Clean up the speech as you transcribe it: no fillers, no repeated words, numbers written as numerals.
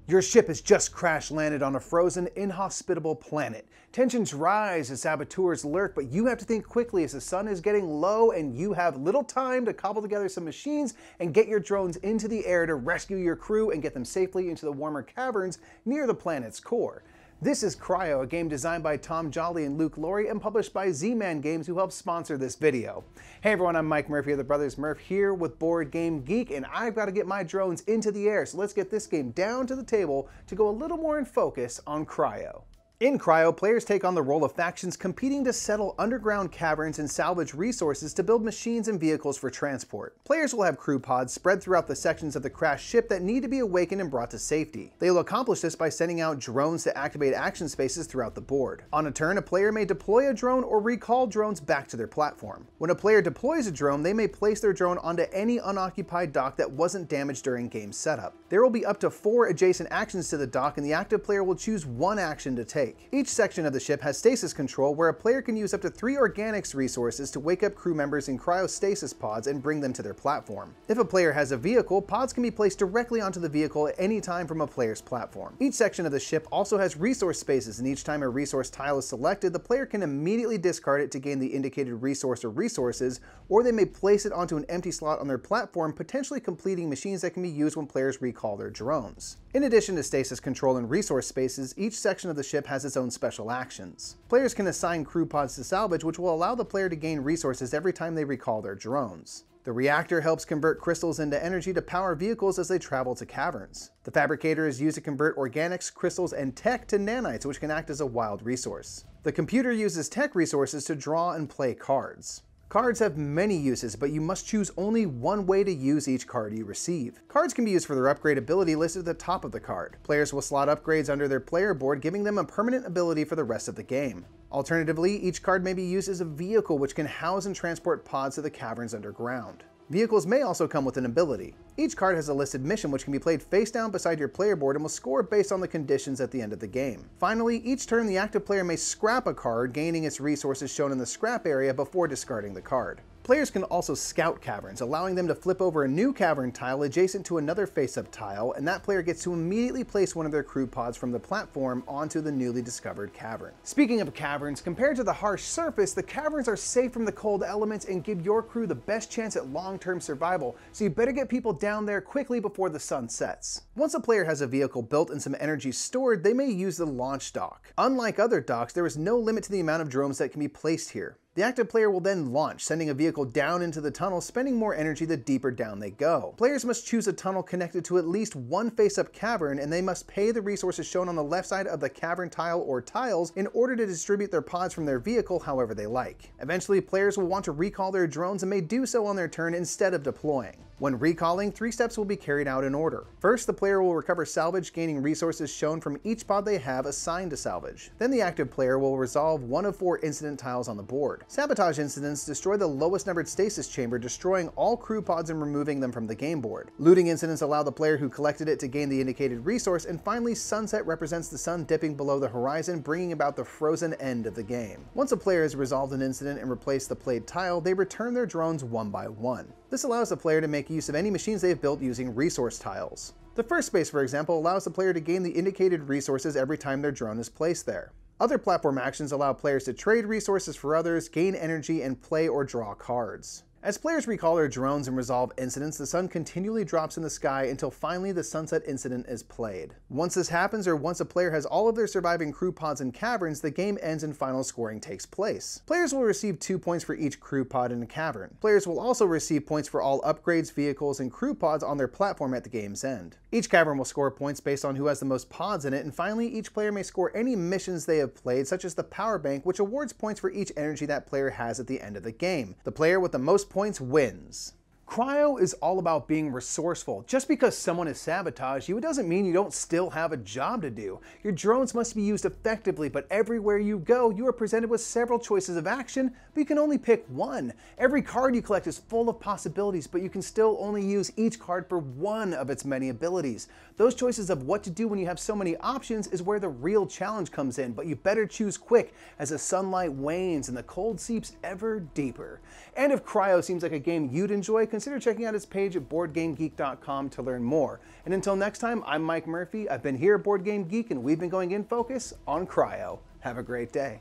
Your ship has just crash-landed on a frozen, inhospitable planet. Tensions rise as saboteurs lurk, but you have to think quickly as the sun is getting low and you have little time to cobble together some machines and get your drones into the air to rescue your crew and get them safely into the warmer caverns near the planet's core. This is Cryo, a game designed by Tom Jolly and Luke Laurie and published by Z-Man Games, who helped sponsor this video. Hey everyone, I'm Mike Murphy of the Brothers Murph here with Board Game Geek, and I've got to get my drones into the air, so let's get this game down to the table to go a little more in focus on Cryo. In Cryo, players take on the role of factions competing to settle underground caverns and salvage resources to build machines and vehicles for transport. Players will have crew pods spread throughout the sections of the crashed ship that need to be awakened and brought to safety. They will accomplish this by sending out drones to activate action spaces throughout the board. On a turn, a player may deploy a drone or recall drones back to their platform. When a player deploys a drone, they may place their drone onto any unoccupied dock that wasn't damaged during game setup. There will be up to 4 adjacent actions to the dock, and the active player will choose one action to take. Each section of the ship has stasis control, where a player can use up to 3 organics resources to wake up crew members in cryostasis pods and bring them to their platform. If a player has a vehicle, pods can be placed directly onto the vehicle at any time from a player's platform. Each section of the ship also has resource spaces, and each time a resource tile is selected, the player can immediately discard it to gain the indicated resource or resources, or they may place it onto an empty slot on their platform, potentially completing machines that can be used when players recall their drones. In addition to stasis control and resource spaces, each section of the ship has its own special actions. Players can assign crew pods to salvage, which will allow the player to gain resources every time they recall their drones. The reactor helps convert crystals into energy to power vehicles as they travel to caverns. The fabricator is used to convert organics, crystals, and tech to nanites, which can act as a wild resource. The computer uses tech resources to draw and play cards. Cards have many uses, but you must choose only one way to use each card you receive. Cards can be used for their upgrade ability listed at the top of the card. Players will slot upgrades under their player board, giving them a permanent ability for the rest of the game. Alternatively, each card may be used as a vehicle, which can house and transport pods to the caverns underground. Vehicles may also come with an ability. Each card has a listed mission, which can be played face down beside your player board and will score based on the conditions at the end of the game. Finally, each turn the active player may scrap a card, gaining its resources shown in the scrap area before discarding the card. Players can also scout caverns, allowing them to flip over a new cavern tile adjacent to another face-up tile, and that player gets to immediately place one of their crew pods from the platform onto the newly discovered cavern. Speaking of caverns, compared to the harsh surface, the caverns are safe from the cold elements and give your crew the best chance at long-term survival, so you better get people down there quickly before the sun sets. Once a player has a vehicle built and some energy stored, they may use the launch dock. Unlike other docks, there is no limit to the amount of drones that can be placed here. The active player will then launch, sending a vehicle down into the tunnel, spending more energy the deeper down they go. Players must choose a tunnel connected to at least one face-up cavern, and they must pay the resources shown on the left side of the cavern tile or tiles in order to distribute their pods from their vehicle however they like. Eventually, players will want to recall their drones and may do so on their turn instead of deploying. When recalling, 3 steps will be carried out in order. First, the player will recover salvage, gaining resources shown from each pod they have assigned to salvage. Then the active player will resolve one of 4 incident tiles on the board. Sabotage incidents destroy the lowest numbered stasis chamber, destroying all crew pods and removing them from the game board. Looting incidents allow the player who collected it to gain the indicated resource, and finally, sunset represents the sun dipping below the horizon, bringing about the frozen end of the game. Once a player has resolved an incident and replaced the played tile, they return their drones one by one. This allows the player to make use of any machines they have built using resource tiles. The first space, for example, allows the player to gain the indicated resources every time their drone is placed there. Other platform actions allow players to trade resources for others, gain energy, and play or draw cards. As players recall their drones and resolve incidents, the sun continually drops in the sky until finally the sunset incident is played. Once this happens, or once a player has all of their surviving crew pods in caverns, the game ends and final scoring takes place. Players will receive 2 points for each crew pod in a cavern. Players will also receive points for all upgrades, vehicles, and crew pods on their platform at the game's end. Each cavern will score points based on who has the most pods in it, and finally each player may score any missions they have played, such as the power bank, which awards points for each energy that player has at the end of the game. The player with the most points wins. Cryo is all about being resourceful. Just because someone has sabotaged you, it doesn't mean you don't still have a job to do. Your drones must be used effectively, but everywhere you go, you are presented with several choices of action, but you can only pick one. Every card you collect is full of possibilities, but you can still only use each card for one of its many abilities. Those choices of what to do when you have so many options is where the real challenge comes in, but you better choose quick as the sunlight wanes and the cold seeps ever deeper. And if Cryo seems like a game you'd enjoy, consider consider checking out his page at BoardGameGeek.com to learn more. And until next time, I'm Mike Murphy. I've been here at Board Game Geek, and we've been going in focus on Cryo. Have a great day.